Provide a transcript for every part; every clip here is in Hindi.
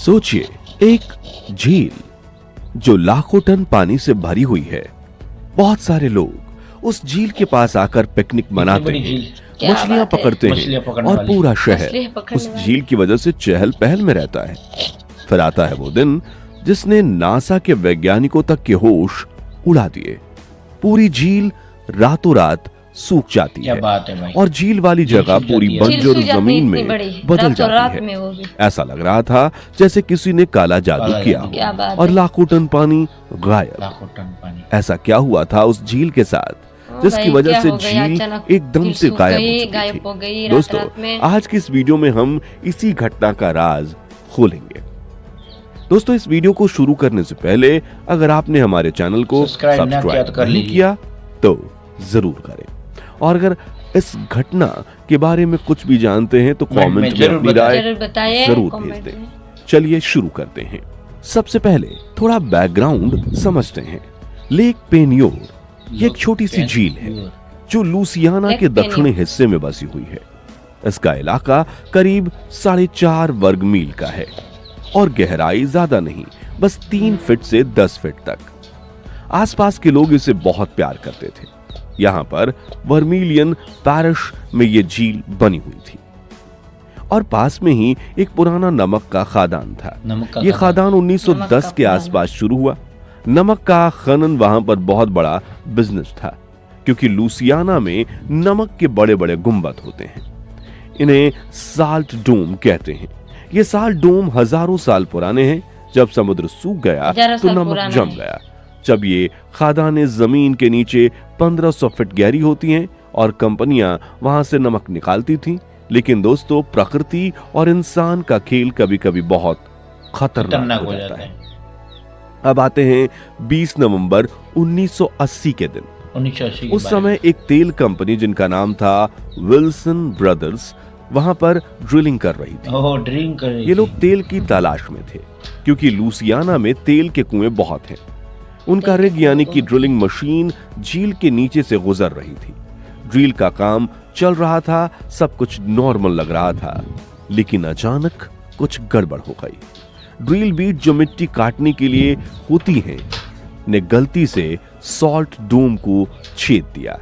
सोचिए, एक झील जो लाखों टन पानी से भरी हुई है। बहुत सारे लोग उस झील के पास आकर पिकनिक मनाते हैं, मछलियां पकड़ते हैं और पूरा शहर उस झील की वजह से चहल पहल में रहता है। फिर आता है वो दिन जिसने नासा के वैज्ञानिकों तक के होश उड़ा दिए। पूरी झील रातों रात सूख जाती है और झील वाली जगह पूरी बंजर जमीन में बदल जाती है। ऐसा लग रहा था जैसे किसी ने काला जादू किया हो और लाखों टन पानी गायब। ऐसा क्या हुआ था उस झील के साथ जिसकी वजह से झील एकदम से गायब हो गई? दोस्तों, आज की इस वीडियो में हम इसी घटना का राज खोलेंगे। दोस्तों, इस वीडियो को शुरू करने से पहले अगर आपने हमारे चैनल को सब्सक्राइब नहीं किया तो जरूर करें, और अगर इस घटना के बारे में कुछ भी जानते हैं तो कमेंट में अपनी राय जरूर भेज दें। चलिए शुरू करते हैं। सबसे पहले थोड़ा बैकग्राउंड समझते हैं। लेक पेन्योर ये एक छोटी सी झील है जो लुसियाना के दक्षिणी हिस्से में बसी हुई है। इसका इलाका करीब 4.5 वर्ग मील का है और गहराई ज्यादा नहीं, बस 3 फीट से 10 फीट तक। आसपास के लोग इसे बहुत प्यार करते थे। यहाँ पर वर्मिलियन पैरिश में ये झील बनी हुई थी और पास में ही एक पुराना नमक का खादान था। ये खादान 1910 के आसपास शुरू हुआ। नमक का खनन वहां पर बहुत बड़ा बिजनेस था क्योंकि लुसियाना में नमक के बड़े बड़े गुंबद होते हैं। इन्हें साल्ट डोम कहते हैं। ये साल्ट डोम हजारों साल पुराने हैं। जब समुद्र सूख गया तो नमक जम गया। जब ये खादानें जमीन के नीचे 1500 फीट गहरी होती हैं और कंपनियां वहां से नमक निकालती थीं। लेकिन दोस्तों, प्रकृति और इंसान का खेल कभी कभी बहुत खतरनाक हो जाता है। अब आते हैं 20 नवंबर 1980 के दिन। 1980 उस समय एक तेल कंपनी जिनका नाम था विल्सन ब्रदर्स वहां पर ड्रिलिंग कर रही थी। ये लोग तेल की तलाश में थे क्योंकि लुसियाना में तेल के कुएं बहुत हैं। उनका रिग यानी कि ड्रिलिंग मशीन झील के नीचे से गुजर रही थी। ड्रिल का काम चल रहा था, सब कुछ नॉर्मल लग रहा था, लेकिन अचानक कुछ गड़बड़ हो गई। ड्रिल बीट जो मिट्टी काटने के लिए होती है ने गलती से सॉल्ट डोम को छेद दिया।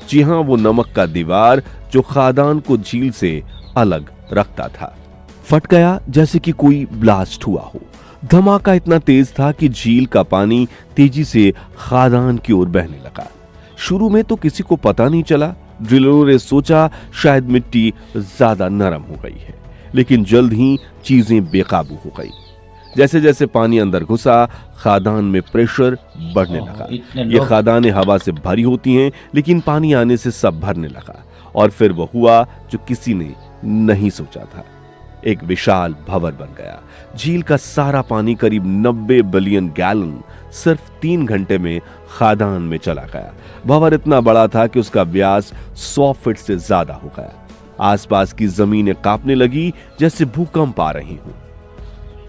जी हां, वो नमक का दीवार जो खादान को झील से अलग रखता था फट गया जैसे कि कोई ब्लास्ट हुआ हो। धमाका इतना तेज था कि झील का पानी तेजी से खादान की ओर बहने लगा। शुरू में तो किसी को पता नहीं चला। ड्रिलरों ने सोचा शायद मिट्टी ज्यादा नरम हो गई है, लेकिन जल्द ही चीजें बेकाबू हो गई। जैसे जैसे पानी अंदर घुसा, खादान में प्रेशर बढ़ने लगा। ये खादानें हवा से भरी होती हैं, लेकिन पानी आने से सब भरने लगा और फिर वो हुआ जो किसी ने नहीं सोचा था। एक विशाल भंवर बन गया। झील का सारा पानी करीब 90 बिलियन गैलन सिर्फ 3 घंटे में खादान में चला गया। भंवर इतना बड़ा था कि उसका व्यास 100 फीट से ज्यादा हो गया। आसपास की जमीनें कांपने लगी जैसे भूकंप आ रही हो।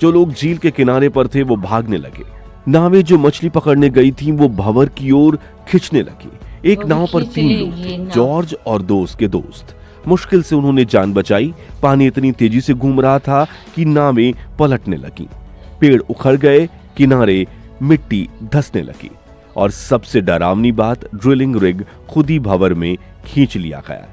जो लोग झील के किनारे पर थे वो भागने लगे। नावें जो मछली पकड़ने गई थीं वो भंवर की ओर खिंचने लगी। एक नाव पर 3 लोग थे, जॉर्ज और 2 उसके दोस्त। मुश्किल से उन्होंने जान बचाई। पानी इतनी तेजी से घूम रहा था कि नावें पलटने लगी। पेड़ उखड़ गए, किनारे मिट्टी धंसने लगी और सबसे डरावनी बात, ड्रिलिंग रिग खुद ही भंवर में खींच लिया गया।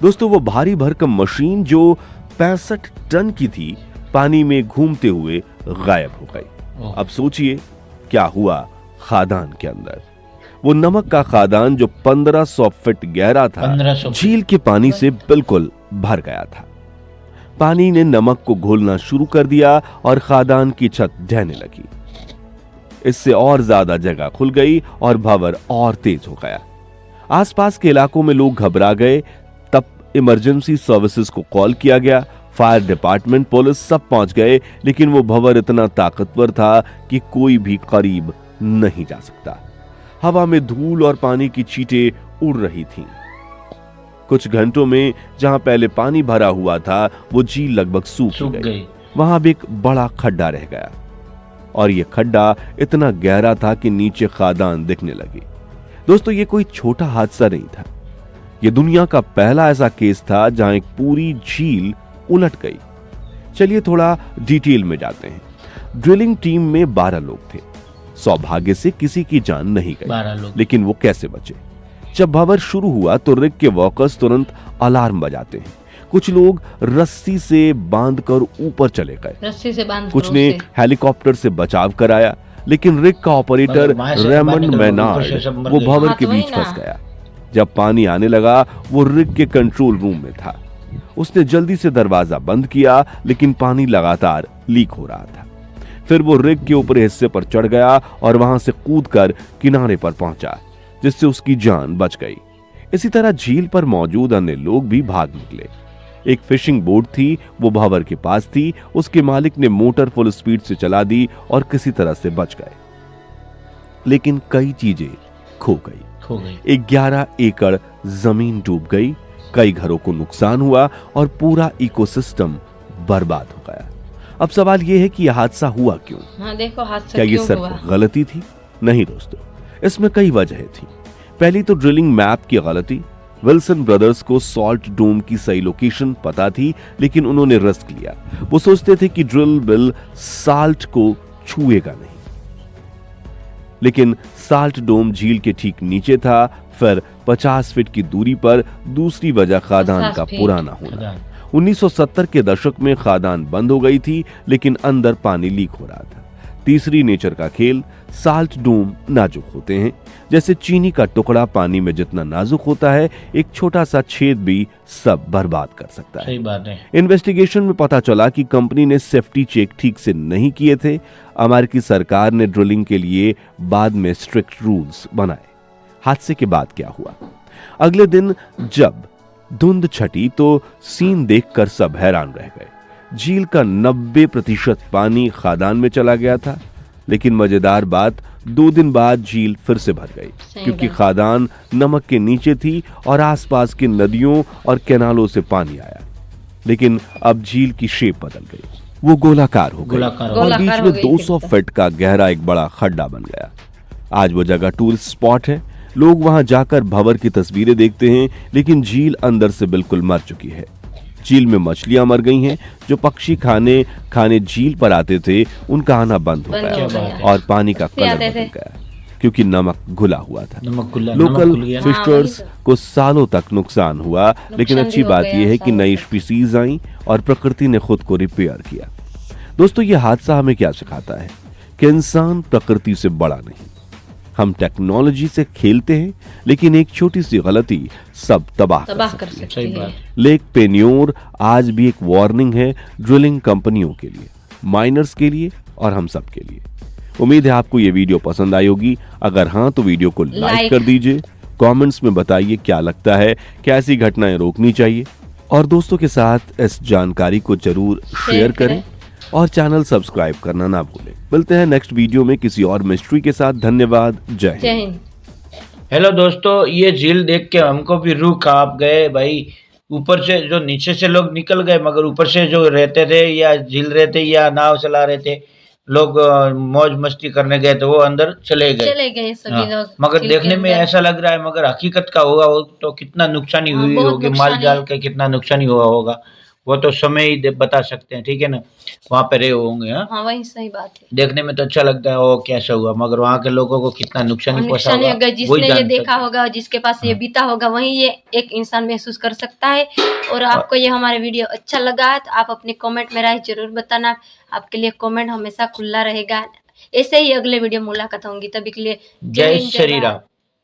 दोस्तों, वो भारी भरकम मशीन जो 65 टन की थी, पानी में घूमते हुए गायब हो गई। अब सोचिए क्या हुआ खादान के अंदर। वो नमक का खादान जो 1500 फीट गहरा था, झील के पानी से बिल्कुल भर गया था। पानी ने नमक को घोलना शुरू कर दिया और खादान की छत ढहने लगी। इससे और ज्यादा जगह खुल गई और भंवर और तेज हो गया। आसपास के इलाकों में लोग घबरा गए। तब इमरजेंसी सर्विसेज को कॉल किया गया। फायर डिपार्टमेंट, पुलिस सब पहुंच गए, लेकिन वो भंवर इतना ताकतवर था कि कोई भी करीब नहीं जा सकता। हवा में धूल और पानी की छींटें उड़ रही थीं। कुछ घंटों में जहां पहले पानी भरा हुआ था वो झील लगभग सूख गई। वहां भी एक बड़ा खड्डा रह गया और ये खड्डा इतना गहरा था कि नीचे खादान दिखने लगी। दोस्तों, ये कोई छोटा हादसा नहीं था। ये दुनिया का पहला ऐसा केस था जहां एक पूरी झील उलट गई। चलिए थोड़ा डिटेल में जाते हैं। ड्रिलिंग टीम में 12 लोग थे। सौभाग्य से किसी की जान नहीं गई, लेकिन वो कैसे बचे? जब भंवर शुरू हुआ तो रिग के वर्कर्स तुरंत अलार्म बजाते हैं। कुछ लोग रस्सी से बांधकर ऊपर चले गए, रस्सी से बांध कुछ ने हेलीकॉप्टर से बचाव कराया, लेकिन रिग का ऑपरेटर रेमंड मैनार्ड वो भंवर के बीच फंस गया। जब पानी आने लगा वो रिग के कंट्रोल रूम में था। उसने जल्दी से दरवाजा बंद किया, लेकिन पानी लगातार लीक हो रहा था। फिर वो रिग के ऊपरी हिस्से पर चढ़ गया और वहां से कूदकर किनारे पर पहुंचा, जिससे उसकी जान बच गई। इसी तरह झील पर मौजूद अन्य लोग भी भाग निकले। एक फिशिंग बोट थी, वो भंवर के पास थी। उसके मालिक ने मोटर फुल स्पीड से चला दी और किसी तरह से बच गए, लेकिन कई चीजें खो गई। 11 एकड़ जमीन डूब गई, कई घरों को नुकसान हुआ और पूरा इकोसिस्टम बर्बाद हो गया। अब सवाल यह है कि यह हादसा हुआ क्यों? हाँ, देखो हादसा क्या ये सिर्फ गलती थी? नहीं दोस्तों, इसमें कई वजहें थी। पहली तो ड्रिलिंग मैप की गलती। विल्सन ब्रदर्स को सॉल्ट डोम की सही लोकेशन पता थी, लेकिन उन्होंने रिस्क लिया। वो सोचते थे कि ड्रिल बिल साल्ट को छुएगा नहीं, लेकिन साल्ट डोम झील के ठीक नीचे था। फिर 50 फीट की दूरी पर दूसरी वजह खादान का पुराना होना। 1970 के दशक में खादान बंद हो गई थी, लेकिन अंदर पानी लीक हो रहा था। तीसरी नेचर का खेल। साल्ट डोम नाजुक होते हैं, जैसे चीनी का टुकड़ा पानी में जितना नाजुक होता है, एक छोटा सा छेद भी सब बर्बाद कर सकता है। सही बात है। इन्वेस्टिगेशन में पता चला कि कंपनी ने सेफ्टी चेक ठीक से नहीं किए थे। अमेरिकी सरकार ने ड्रिलिंग के लिए बाद में स्ट्रिक्ट रूल्स बनाए। हादसे के बाद क्या हुआ? अगले दिन जब धुंध छटी तो सीन देखकर सब हैरान रह गए। झील का 90% पानी खादान में चला गया था, लेकिन मजेदार बात, 2 दिन बाद झील फिर से भर गई, क्योंकि खादान नमक के नीचे थी और आसपास की नदियों और कैनालों से पानी आया। लेकिन अब झील की शेप बदल गई, वो गोलाकार हो गई और बीच में 200 फीट का गहरा एक बड़ा खड्डा बन गया। आज वो जगह टूरिस्ट स्पॉट है। लोग वहां जाकर भंवर की तस्वीरें देखते हैं, लेकिन झील अंदर से बिल्कुल मर चुकी है। झील में मछलियां मर गई हैं। जो पक्षी खाने झील पर आते थे, उनका आना बंद हो गया और पानी का कलर बदल गया, क्योंकि नमक घुला हुआ था। लोकल फिशर्स को सालों तक नुकसान हुआ, लेकिन अच्छी बात यह है कि नई स्पीसीज आई और प्रकृति ने खुद को रिपेयर किया। दोस्तों, यह हादसा हमें क्या सिखाता है कि इंसान प्रकृति से बड़ा नहीं। हम टेक्नोलॉजी से खेलते हैं, लेकिन एक छोटी सी गलती सब तबाह कर सकती है। लेक पेन्योर आज भी एक वार्निंग है ड्रिलिंग कंपनियों के लिए, माइनर्स के लिए और हम सब के लिए। उम्मीद है आपको ये वीडियो पसंद आई होगी। अगर हाँ तो वीडियो को लाइक कर दीजिए। कमेंट्स में बताइए क्या लगता है कि ऐसी घटनाएं रोकनी चाहिए, और दोस्तों के साथ इस जानकारी को जरूर शेयर करें और चैनल सब्सक्राइब करना ना भूलें। मिलते हैं नेक्स्ट वीडियो में किसी और मिस्ट्री के साथ। धन्यवाद। जय हिंद। हेलो दोस्तों, ये झील देख के हमको भी रूह कांप गए भाई। ऊपर से जो नीचे से लोग निकल गए, मगर ऊपर से जो रहते थे या झील रहे थे या नाव चला रहे थे लोग, मौज मस्ती करने गए तो वो अंदर चले गए सभी लोग। मगर देखने में ऐसा लग रहा है, मगर हकीकत का होगा वो तो कितना नुकसानी हुई होगी, माल जाल का कितना नुकसानी हुआ होगा वो तो समय ही बता सकते हैं। ठीक है ना, वहाँ पे रहे होंगे। हाँ, वही सही बात है। देखने में तो अच्छा लगता है वो कैसा हुआ, मगर वहाँ के लोगों को कितना नुकसानी पहुंचा होगा, जिसने ये देखा होगा, जिसके पास ये बीता होगा, वही ये एक इंसान महसूस कर सकता है। और आपको ये हमारा वीडियो अच्छा लगा है तो आप अपने कमेंट में राय जरूर बताना। आपके लिए कमेंट हमेशा खुला रहेगा। ऐसे ही अगले वीडियो मुलाकात होंगी, तभी के लिए जय श्री राम।